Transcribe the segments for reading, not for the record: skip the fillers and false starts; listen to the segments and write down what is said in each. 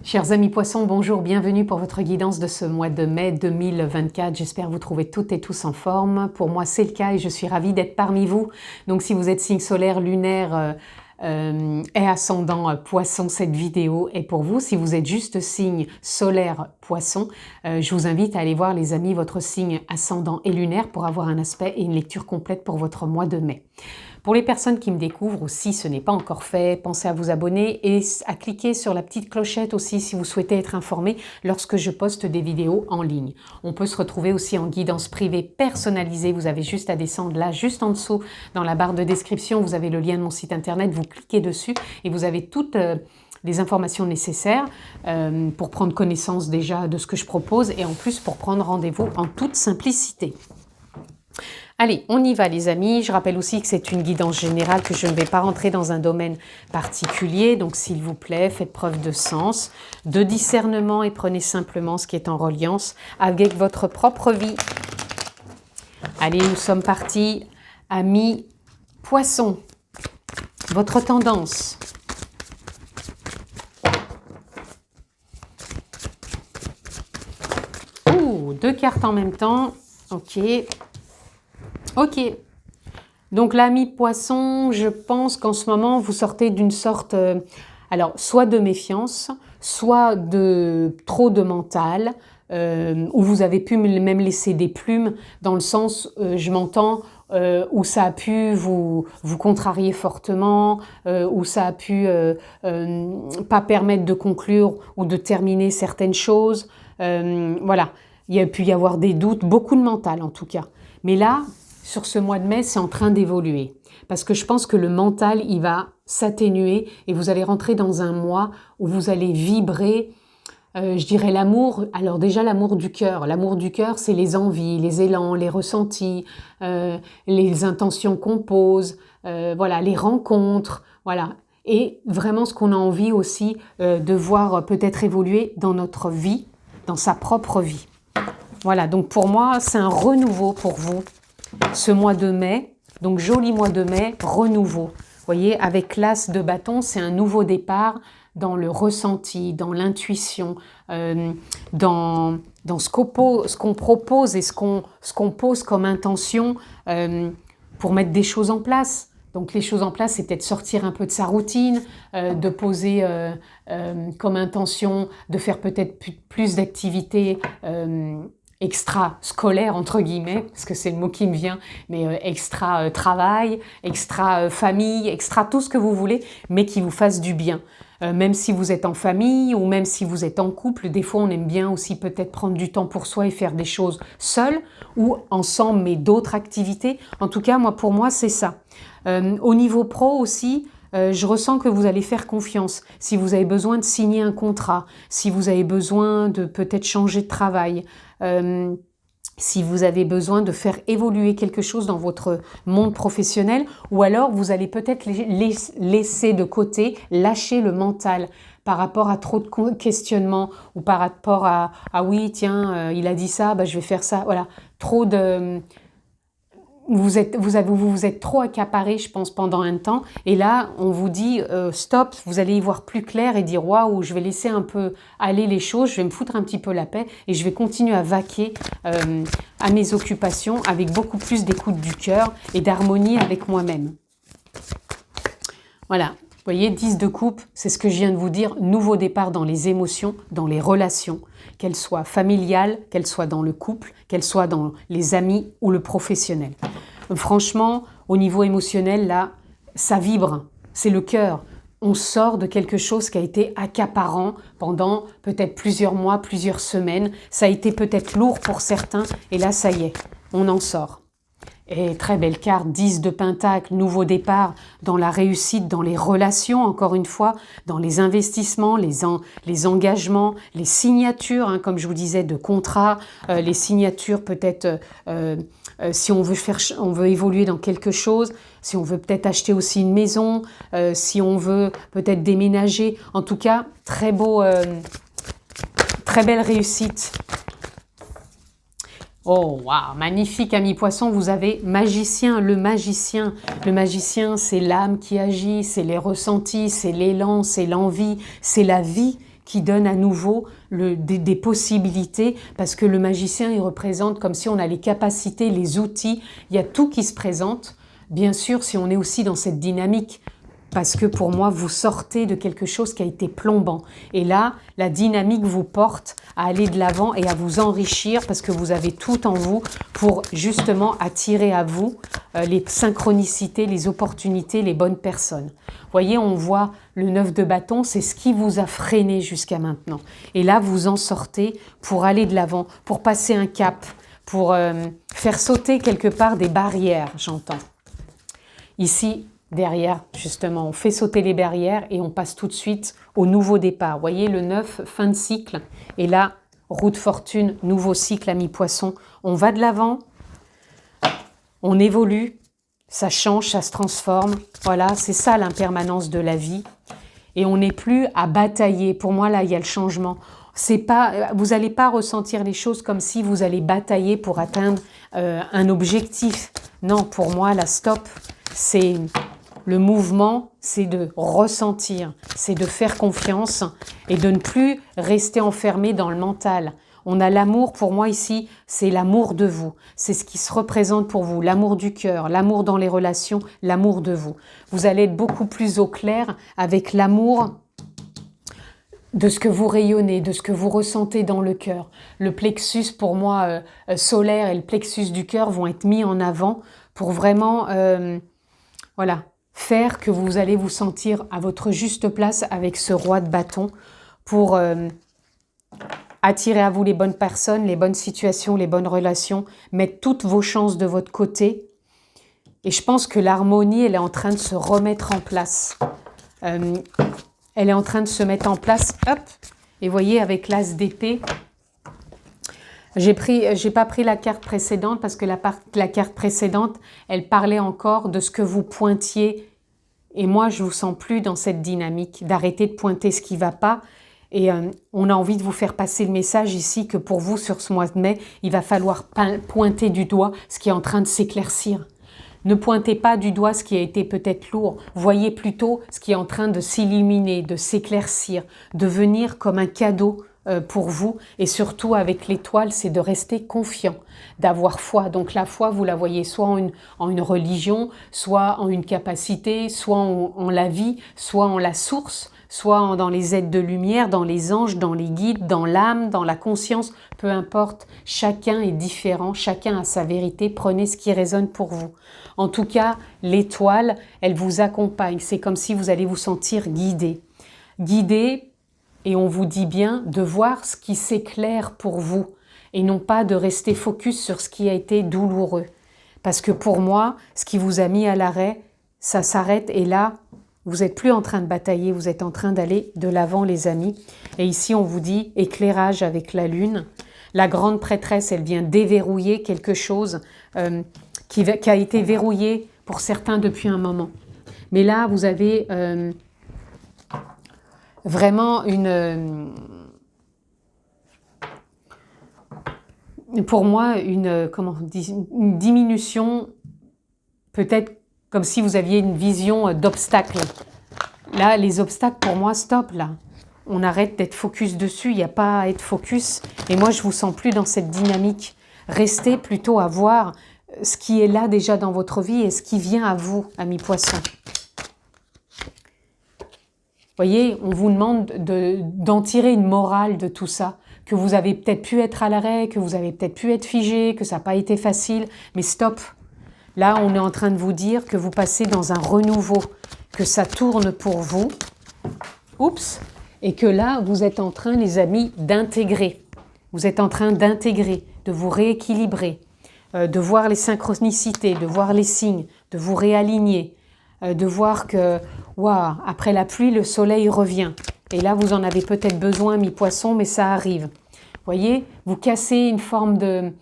Chers amis poissons, bonjour, bienvenue pour votre guidance de ce mois de mai 2024. J'espère vous trouver toutes et tous en forme. Pour moi, c'est le cas et je suis ravie d'être parmi vous. Donc, si vous êtes signe solaire, lunaire et ascendant poisson, cette vidéo est pour vous. Si vous êtes juste signe solaire poisson, je vous invite à aller voir, les amis, votre signe ascendant et lunaire pour avoir un aspect et une lecture complète pour votre mois de mai. Pour les personnes qui me découvrent aussi, ce n'est pas encore fait, pensez à vous abonner et à cliquer sur la petite clochette aussi si vous souhaitez être informé lorsque je poste des vidéos en ligne. On peut se retrouver aussi en guidance privée personnalisée. Vous avez juste à descendre là, juste en dessous, dans la barre de description, vous avez le lien de mon site internet, vous cliquez dessus et vous avez toutes les informations nécessaires pour prendre connaissance déjà de ce que je propose et en plus pour prendre rendez-vous en toute simplicité. Allez, on y va les amis. Je rappelle aussi que c'est une guidance générale, que je ne vais pas rentrer dans un domaine particulier. Donc s'il vous plaît, faites preuve de sens, de discernement et prenez simplement ce qui est en reliance avec votre propre vie. Allez, nous sommes partis. Amis poissons, votre tendance. Ouh, deux cartes en même temps. Ok. Ok, donc l'ami poisson, je pense qu'en ce moment, vous sortez d'une sorte, alors soit de méfiance, soit de trop de mental, où vous avez pu même laisser des plumes, dans le sens, je m'entends, où ça a pu vous contrarier fortement, où ça a pu pas permettre de conclure ou de terminer certaines choses. Voilà, il y a pu y avoir des doutes, beaucoup de mental en tout cas. Mais là, sur ce mois de mai, c'est en train d'évoluer. Parce que je pense que le mental, il va s'atténuer et vous allez rentrer dans un mois où vous allez vibrer, je dirais l'amour. Alors déjà, l'amour du cœur. L'amour du cœur, c'est les envies, les élans, les ressentis, les intentions qu'on pose, voilà, les rencontres, voilà. Et vraiment ce qu'on a envie aussi de voir peut-être évoluer dans notre vie, dans sa propre vie. Voilà, donc pour moi, c'est un renouveau pour vous. Ce mois de mai, donc joli mois de mai, renouveau. Vous voyez, avec l'as de bâton, c'est un nouveau départ dans le ressenti, dans l'intuition, dans ce qu'on propose et ce qu'on pose comme intention pour mettre des choses en place. Donc les choses en place, c'est peut-être sortir un peu de sa routine, de poser comme intention, de faire peut-être plus d'activités extra-scolaire, entre guillemets, parce que c'est le mot qui me vient, mais extra-travail, extra-famille, extra tout ce que vous voulez, mais qui vous fasse du bien. Même si vous êtes en famille ou même si vous êtes en couple, des fois on aime bien aussi peut-être prendre du temps pour soi et faire des choses seules ou ensemble, mais d'autres activités. En tout cas, pour moi, c'est ça. Au niveau pro aussi, je ressens que vous allez faire confiance. Si vous avez besoin de signer un contrat, si vous avez besoin de peut-être changer de travail, si vous avez besoin de faire évoluer quelque chose dans votre monde professionnel, ou alors vous allez peut-être laisser de côté, lâcher le mental par rapport à trop de questionnements ou par rapport à « ah oui, tiens, il a dit ça, bah, je vais faire ça ». Voilà, trop de... Vous êtes trop accaparé, je pense, pendant un temps. Et là, on vous dit stop, vous allez y voir plus clair et dire waouh, je vais laisser un peu aller les choses, je vais me foutre un petit peu la paix et je vais continuer à vaquer à mes occupations avec beaucoup plus d'écoute du cœur et d'harmonie avec moi-même. Voilà. Vous voyez, 10 de coupe, c'est ce que je viens de vous dire, nouveau départ dans les émotions, dans les relations, qu'elles soient familiales, qu'elles soient dans le couple, qu'elles soient dans les amis ou le professionnel. Franchement, au niveau émotionnel, là, ça vibre, c'est le cœur. On sort de quelque chose qui a été accaparant pendant peut-être plusieurs mois, plusieurs semaines. Ça a été peut-être lourd pour certains et là, ça y est, on en sort. Et très belle carte, 10 de Pentacle, nouveau départ dans la réussite, dans les relations, encore une fois, dans les investissements, les engagements, les signatures, hein, comme je vous disais, de contrats, les signatures peut-être si on veut évoluer dans quelque chose, si on veut peut-être acheter aussi une maison, si on veut peut-être déménager. En tout cas, très belle réussite. Oh, waouh, magnifique, ami poisson, vous avez magicien, le magicien. Le magicien, c'est l'âme qui agit, c'est les ressentis, c'est l'élan, c'est l'envie, c'est la vie qui donne à nouveau des possibilités, parce que le magicien, il représente comme si on a les capacités, les outils, il y a tout qui se présente. Bien sûr, si on est aussi dans cette dynamique, parce que pour moi, vous sortez de quelque chose qui a été plombant. Et là, la dynamique vous porte à aller de l'avant et à vous enrichir parce que vous avez tout en vous pour justement attirer à vous les synchronicités, les opportunités, les bonnes personnes. Vous voyez, on voit le 9 de bâton, c'est ce qui vous a freiné jusqu'à maintenant. Et là, vous en sortez pour aller de l'avant, pour passer un cap, pour faire sauter quelque part des barrières, j'entends. Ici, derrière, justement, on fait sauter les barrières et on passe tout de suite au nouveau départ. Vous voyez, le 9, fin de cycle. Et là, roue de fortune, nouveau cycle, ami poisson. On va de l'avant, on évolue, ça change, ça se transforme. Voilà, c'est ça l'impermanence de la vie. Et on n'est plus à batailler. Pour moi, là, il y a le changement. C'est pas, vous n'allez pas ressentir les choses comme si vous allez batailler pour atteindre un objectif. Non, pour moi, la stop, c'est le mouvement, c'est de ressentir, c'est de faire confiance et de ne plus rester enfermé dans le mental. On a l'amour, pour moi ici, c'est l'amour de vous. C'est ce qui se représente pour vous, l'amour du cœur, l'amour dans les relations, l'amour de vous. Vous allez être beaucoup plus au clair avec l'amour de ce que vous rayonnez, de ce que vous ressentez dans le cœur. Le plexus, pour moi, solaire et le plexus du cœur vont être mis en avant pour vraiment, voilà, faire que vous allez vous sentir à votre juste place avec ce roi de bâton pour attirer à vous les bonnes personnes, les bonnes situations, les bonnes relations, mettre toutes vos chances de votre côté. Et je pense que l'harmonie, elle est en train de se remettre en place. Elle est en train de se mettre en place. Hop. Et voyez, avec l'as d'épée, j'ai pas pris la carte précédente parce que la carte précédente, elle parlait encore de ce que vous pointiez. Et moi, je vous sens plus dans cette dynamique d'arrêter de pointer ce qui va pas. Et on a envie de vous faire passer le message ici que pour vous, sur ce mois de mai, il va falloir pointer du doigt ce qui est en train de s'éclaircir. Ne pointez pas du doigt ce qui a été peut-être lourd. Voyez plutôt ce qui est en train de s'illuminer, de s'éclaircir, de venir comme un cadeau pour vous. Et surtout avec l'étoile, c'est de rester confiant, d'avoir foi. Donc la foi, vous la voyez soit en une religion, soit en une capacité, soit en la vie, soit en la source, soit dans les aides de lumière, dans les anges, dans les guides, dans l'âme, dans la conscience, peu importe, chacun est différent, chacun a sa vérité, prenez ce qui résonne pour vous. En tout cas, l'étoile, elle vous accompagne, c'est comme si vous allez vous sentir guidé. Guidé, et on vous dit bien de voir ce qui s'éclaire pour vous, et non pas de rester focus sur ce qui a été douloureux. Parce que pour moi, ce qui vous a mis à l'arrêt, ça s'arrête, et là, vous n'êtes plus en train de batailler, vous êtes en train d'aller de l'avant, les amis. Et ici, on vous dit éclairage avec la lune. La grande prêtresse, elle vient déverrouiller quelque chose qui a été verrouillé pour certains depuis un moment. Mais là, vous avez vraiment pour moi, une diminution, peut-être comme si vous aviez une vision d'obstacles. Là, les obstacles, pour moi, stop, là. On arrête d'être focus dessus, il n'y a pas à être focus. Et moi, je ne vous sens plus dans cette dynamique. Restez plutôt à voir ce qui est là déjà dans votre vie et ce qui vient à vous, amis poissons. Vous voyez, on vous demande d'en tirer une morale de tout ça, que vous avez peut-être pu être à l'arrêt, que vous avez peut-être pu être figé, que ça n'a pas été facile, mais stop. Là, on est en train de vous dire que vous passez dans un renouveau, que ça tourne pour vous. Oups! Et que là, vous êtes en train, les amis, d'intégrer. Vous êtes en train d'intégrer, de vous rééquilibrer, de voir les synchronicités, de voir les signes, de vous réaligner, de voir que, waouh, après la pluie, le soleil revient. Et là, vous en avez peut-être besoin, mi-poisson, mais ça arrive. Vous voyez, vous cassez une forme de,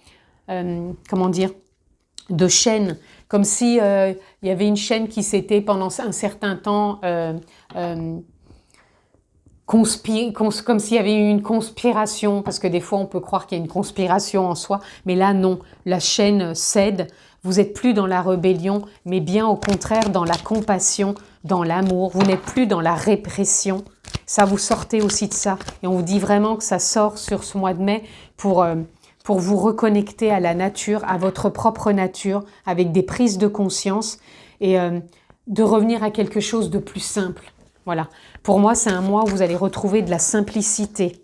comment dire, de chaîne, comme si il y avait une chaîne qui s'était pendant un certain temps comme s'il y avait eu une conspiration, parce que des fois on peut croire qu'il y a une conspiration en soi, mais là non, la chaîne cède, vous n'êtes plus dans la rébellion, mais bien au contraire dans la compassion, dans l'amour, vous n'êtes plus dans la répression, Ça, vous sortez aussi de ça. Et on vous dit vraiment que ça sort sur ce mois de mai pour vous reconnecter à la nature, à votre propre nature, avec des prises de conscience et de revenir à quelque chose de plus simple. Voilà. Pour moi, c'est un mois où vous allez retrouver de la simplicité,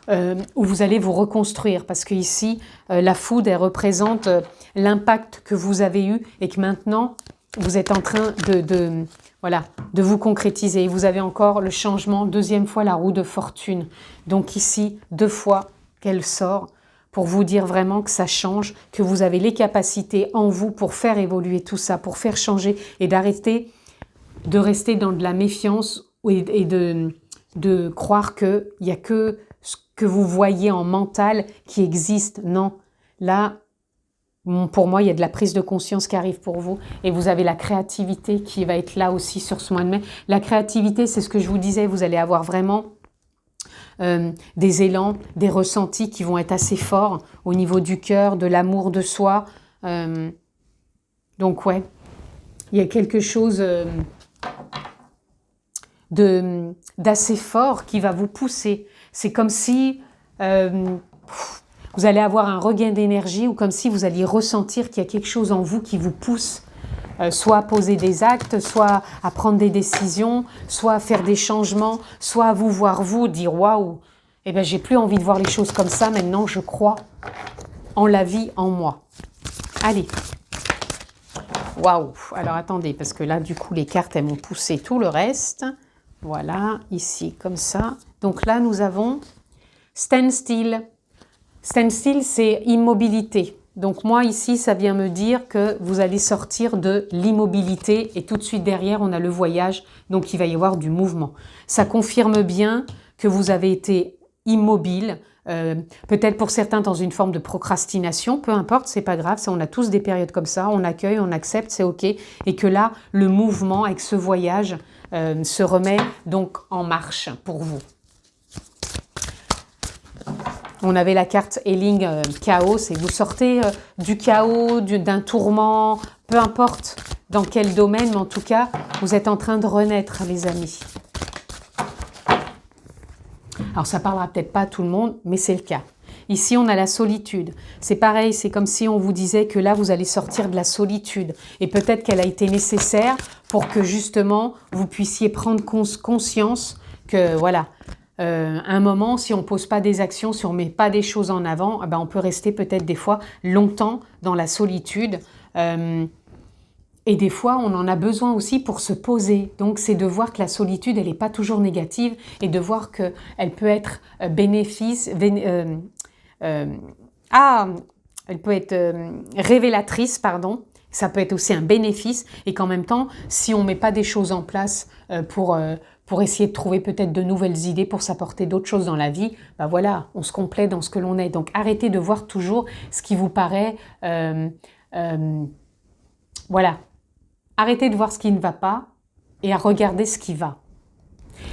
où vous allez vous reconstruire. Parce que ici, la foudre, elle représente l'impact que vous avez eu et que maintenant, vous êtes en train de vous concrétiser. Vous avez encore le changement, deuxième fois la roue de fortune. Donc ici, 2 fois qu'elle sort pour vous dire vraiment que ça change, que vous avez les capacités en vous pour faire évoluer tout ça, pour faire changer et d'arrêter de rester dans de la méfiance et de croire qu'il n'y a que ce que vous voyez en mental qui existe. Non, là, pour moi, il y a de la prise de conscience qui arrive pour vous et vous avez la créativité qui va être là aussi sur ce mois de mai. La créativité, c'est ce que je vous disais, vous allez avoir vraiment des élans, des ressentis qui vont être assez forts au niveau du cœur, de l'amour de soi. Donc ouais, il y a quelque chose d'assez fort qui va vous pousser. C'est comme si vous allez avoir un regain d'énergie ou comme si vous alliez ressentir qu'il y a quelque chose en vous qui vous pousse, soit à poser des actes, soit à prendre des décisions, soit à faire des changements, soit à vous voir vous dire waouh, eh ben j'ai plus envie de voir les choses comme ça, maintenant je crois en la vie en moi. Allez. Waouh. Alors attendez, parce que là du coup les cartes elles m'ont poussé tout le reste. Voilà, ici comme ça. Donc là nous avons stand still. Stand still, c'est immobilité. Donc moi ici, ça vient me dire que vous allez sortir de l'immobilité et tout de suite derrière, on a le voyage. Donc il va y avoir du mouvement. Ça confirme bien que vous avez été immobile, peut-être pour certains dans une forme de procrastination, peu importe, c'est pas grave, on a tous des périodes comme ça, on accueille, on accepte, c'est ok. Et que là, le mouvement avec ce voyage se remet donc en marche pour vous. On avait la carte Healing Chaos et vous sortez du chaos, d'un tourment, peu importe dans quel domaine, mais en tout cas, vous êtes en train de renaître, les amis. Alors, ça parlera peut-être pas à tout le monde, mais c'est le cas. Ici, on a la solitude. C'est pareil, c'est comme si on vous disait que là, vous allez sortir de la solitude. Et peut-être qu'elle a été nécessaire pour que justement, vous puissiez prendre conscience que, voilà, un moment, si on ne pose pas des actions, si on ne met pas des choses en avant, eh ben on peut rester peut-être des fois longtemps dans la solitude. Et des fois, on en a besoin aussi pour se poser. Donc, c'est de voir que la solitude, elle n'est pas toujours négative et de voir qu'elle peut être elle peut être révélatrice, pardon. Ça peut être aussi un bénéfice et qu'en même temps, si on ne met pas des choses en place pour essayer de trouver peut-être de nouvelles idées, pour s'apporter d'autres choses dans la vie, ben voilà, on se complète dans ce que l'on est. Donc, arrêtez de voir toujours ce qui vous paraît... voilà. Arrêtez de voir ce qui ne va pas et à regarder ce qui va.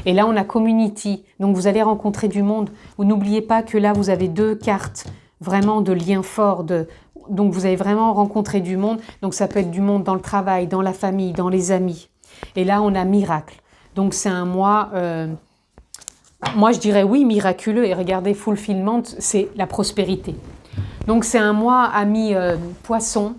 Et là, on a Community. Donc, vous allez rencontrer du monde. Vous n'oubliez pas que là, vous avez 2 cartes vraiment de liens forts. Donc, vous allez vraiment rencontrer du monde. Donc, ça peut être du monde dans le travail, dans la famille, dans les amis. Et là, on a Miracle. Donc, c'est un mois... moi, je dirais oui, miraculeux. Et regardez, Fulfillment, c'est la prospérité. Donc, c'est un mois, amis poissons,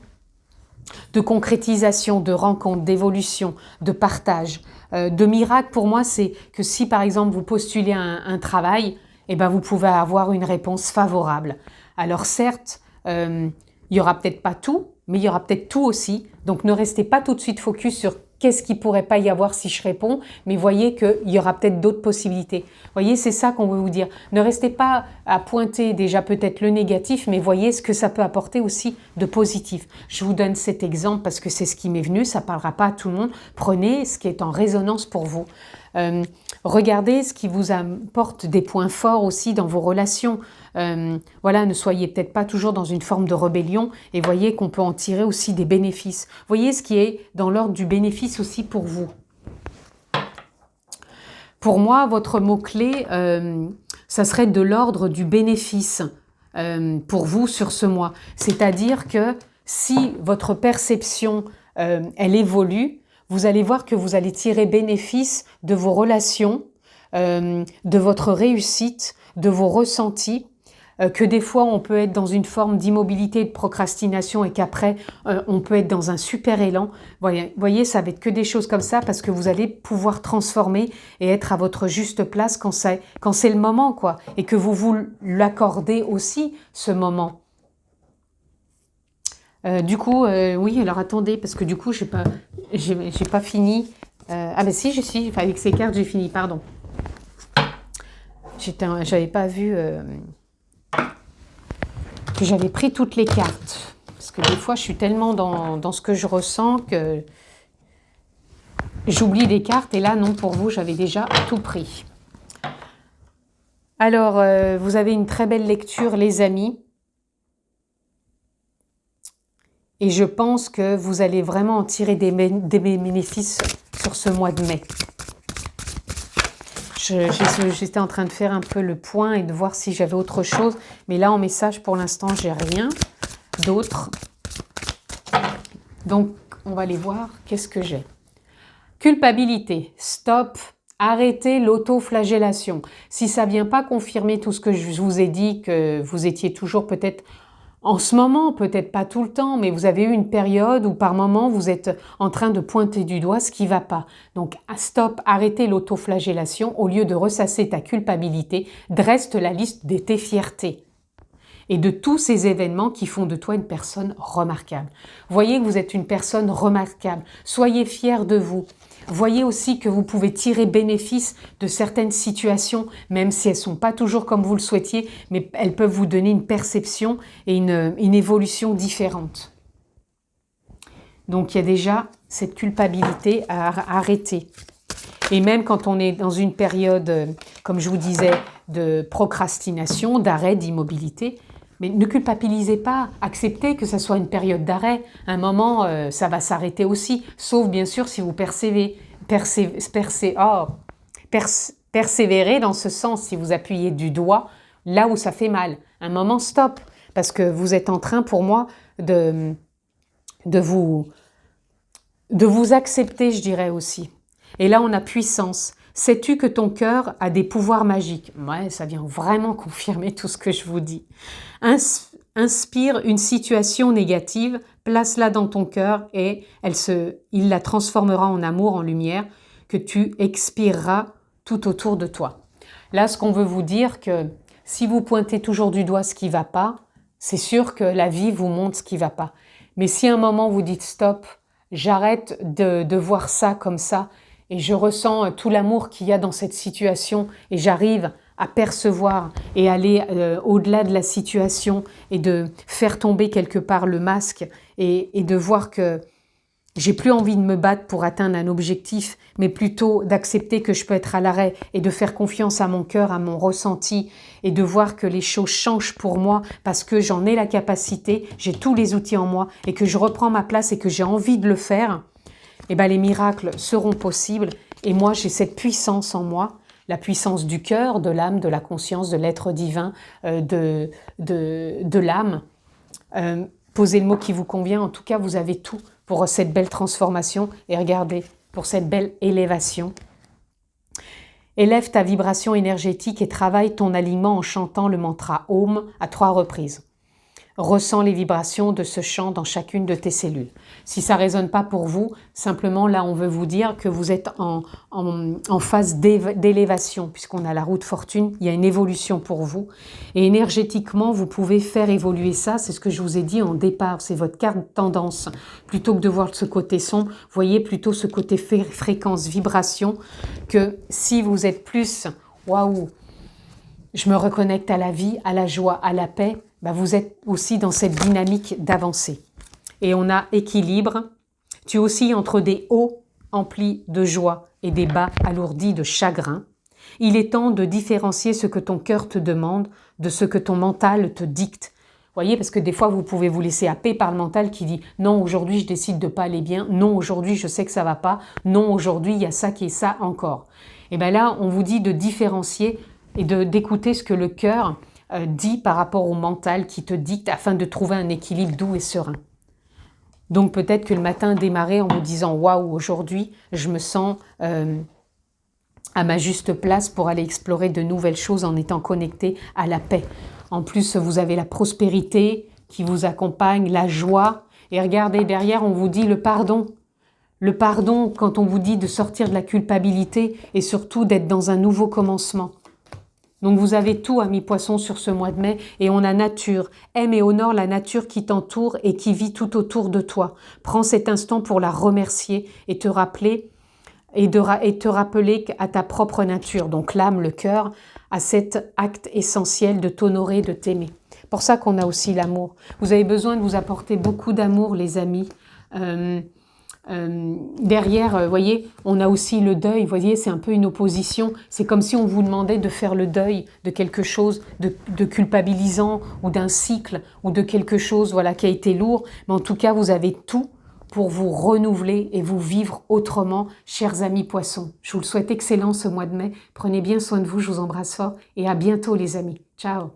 de concrétisation, de rencontre, d'évolution, de partage, de miracle. Pour moi, c'est que si, par exemple, vous postulez un travail, eh ben, vous pouvez avoir une réponse favorable. Alors, certes, il n'y aura peut-être pas tout, mais il y aura peut-être tout aussi. Donc, ne restez pas tout de suite focus sur qu'est-ce qu'il ne pourrait pas y avoir si je réponds, mais voyez qu'il y aura peut-être d'autres possibilités. Voyez, c'est ça qu'on veut vous dire. Ne restez pas à pointer déjà peut-être le négatif, mais voyez ce que ça peut apporter aussi de positif. Je vous donne cet exemple parce que c'est ce qui m'est venu, ça ne parlera pas à tout le monde. Prenez ce qui est en résonance pour vous. Regardez ce qui vous apporte des points forts aussi dans vos relations. Voilà, ne soyez peut-être pas toujours dans une forme de rébellion et voyez qu'on peut en tirer aussi des bénéfices. Voyez ce qui est dans l'ordre du bénéfice aussi pour vous. Pour moi, votre mot-clé, ça serait de l'ordre du bénéfice pour vous sur ce mois. C'est-à-dire que si votre perception, elle évolue, vous allez voir que vous allez tirer bénéfice de vos relations, de votre réussite, de vos ressentis, que des fois on peut être dans une forme d'immobilité et de procrastination et qu'après on peut être dans un super élan. Voyez, ça va être que des choses comme ça parce que vous allez pouvoir transformer et être à votre juste place quand c'est le moment, quoi, et que vous l'accordez aussi, ce moment. Du coup, oui, alors attendez, parce que du coup, j'ai pas fini. Ah ben si, enfin, avec ces cartes, j'ai fini, pardon. J'avais pas vu que j'avais pris toutes les cartes. Parce que des fois, je suis tellement dans ce que je ressens que j'oublie des cartes. Et là, non, pour vous, j'avais déjà tout pris. Alors, vous avez une très belle lecture, les amis. Et je pense que vous allez vraiment en tirer des bénéfices sur ce mois de mai. J'étais en train de faire un peu le point et de voir si j'avais autre chose. Mais là, en message, pour l'instant, j'ai rien d'autre. Donc, on va aller voir qu'est-ce que j'ai. Culpabilité. Stop. Arrêtez l'autoflagellation. Si ça ne vient pas confirmer tout ce que je vous ai dit, que vous étiez toujours peut-être en ce moment, peut-être pas tout le temps, mais vous avez eu une période où par moment vous êtes en train de pointer du doigt ce qui ne va pas. Donc stop, arrêtez l'autoflagellation. Au lieu de ressasser ta culpabilité, dresse la liste de tes fiertés et de tous ces événements qui font de toi une personne remarquable. Voyez que vous êtes une personne remarquable. Soyez fiers de vous. Voyez aussi que vous pouvez tirer bénéfice de certaines situations, même si elles ne sont pas toujours comme vous le souhaitiez, mais elles peuvent vous donner une perception et une évolution différente. Donc il y a déjà cette culpabilité à arrêter. Et même quand on est dans une période, comme je vous disais, de procrastination, d'arrêt, d'immobilité, mais ne culpabilisez pas, acceptez que ça soit une période d'arrêt. Un moment, ça va s'arrêter aussi, sauf bien sûr si vous persévérez dans ce sens, si vous appuyez du doigt là où ça fait mal. Un moment, stop, parce que vous êtes en train, pour moi, de vous accepter, je dirais aussi. Et là, on a puissance. Sais-tu que ton cœur a des pouvoirs magiques? Ouais, ça vient vraiment confirmer tout ce que je vous dis. Inspire une situation négative, place-la dans ton cœur et il la transformera en amour, en lumière, que tu expireras tout autour de toi. Là, ce qu'on veut vous dire, que si vous pointez toujours du doigt ce qui ne va pas, c'est sûr que la vie vous montre ce qui ne va pas. Mais si à un moment vous dites stop, j'arrête de voir ça comme ça, et je ressens tout l'amour qu'il y a dans cette situation et j'arrive à percevoir et aller au-delà de la situation et de faire tomber quelque part le masque et de voir que j'ai plus envie de me battre pour atteindre un objectif, mais plutôt d'accepter que je peux être à l'arrêt et de faire confiance à mon cœur, à mon ressenti et de voir que les choses changent pour moi parce que j'en ai la capacité, j'ai tous les outils en moi et que je reprends ma place et que j'ai envie de le faire. Eh bien, les miracles seront possibles et moi j'ai cette puissance en moi, la puissance du cœur, de l'âme, de la conscience, de l'être divin, de l'âme. Posez le mot qui vous convient, en tout cas vous avez tout pour cette belle transformation et regardez, pour cette belle élévation. Élève ta vibration énergétique et travaille ton alignement en chantant le mantra Om à 3 reprises. Ressens les vibrations de ce chant dans chacune de tes cellules. Si ça ne résonne pas pour vous, simplement là on veut vous dire que vous êtes en phase d'élévation, puisqu'on a la roue de fortune, il y a une évolution pour vous. Et énergétiquement, vous pouvez faire évoluer ça, c'est ce que je vous ai dit en départ, c'est votre carte tendance. Plutôt que de voir ce côté sombre, voyez plutôt ce côté fréquence, vibration, que si vous êtes plus « waouh, je me reconnecte à la vie, à la joie, à la paix », bah vous êtes aussi dans cette dynamique d'avancer. Et on a équilibre. Tu oscilles entre des hauts emplis de joie et des bas alourdis de chagrin. Il est temps de différencier ce que ton cœur te demande de ce que ton mental te dicte. Voyez, parce que des fois, vous pouvez vous laisser happer par le mental qui dit « Non, aujourd'hui, je décide de ne pas aller bien. Non, aujourd'hui, je sais que ça ne va pas. Non, aujourd'hui, il y a ça qui est ça encore. » Et bien là, on vous dit de différencier et d'écouter ce que le cœur dit par rapport au mental qui te dicte afin de trouver un équilibre doux et serein. Donc peut-être que le matin démarrer en vous disant « Waouh, aujourd'hui, je me sens à ma juste place pour aller explorer de nouvelles choses en étant connecté à la paix. En plus, vous avez la prospérité qui vous accompagne, la joie. Et regardez, derrière, on vous dit le pardon. Le pardon, quand on vous dit de sortir de la culpabilité et surtout d'être dans un nouveau commencement. Donc vous avez tout, amis poissons, sur ce mois de mai, et on a nature. Aime et honore la nature qui t'entoure et qui vit tout autour de toi. Prends cet instant pour la remercier et te rappeler te rappeler à ta propre nature, donc l'âme, le cœur, à cet acte essentiel de t'honorer, de t'aimer. Pour ça qu'on a aussi l'amour. Vous avez besoin de vous apporter beaucoup d'amour, les amis. Derrière, vous voyez, on a aussi le deuil, vous voyez, c'est un peu une opposition. C'est comme si on vous demandait de faire le deuil de quelque chose de culpabilisant ou d'un cycle ou de quelque chose voilà, qui a été lourd. Mais en tout cas, vous avez tout pour vous renouveler et vous vivre autrement, chers amis poissons. Je vous le souhaite excellent ce mois de mai. Prenez bien soin de vous, je vous embrasse fort et à bientôt les amis. Ciao.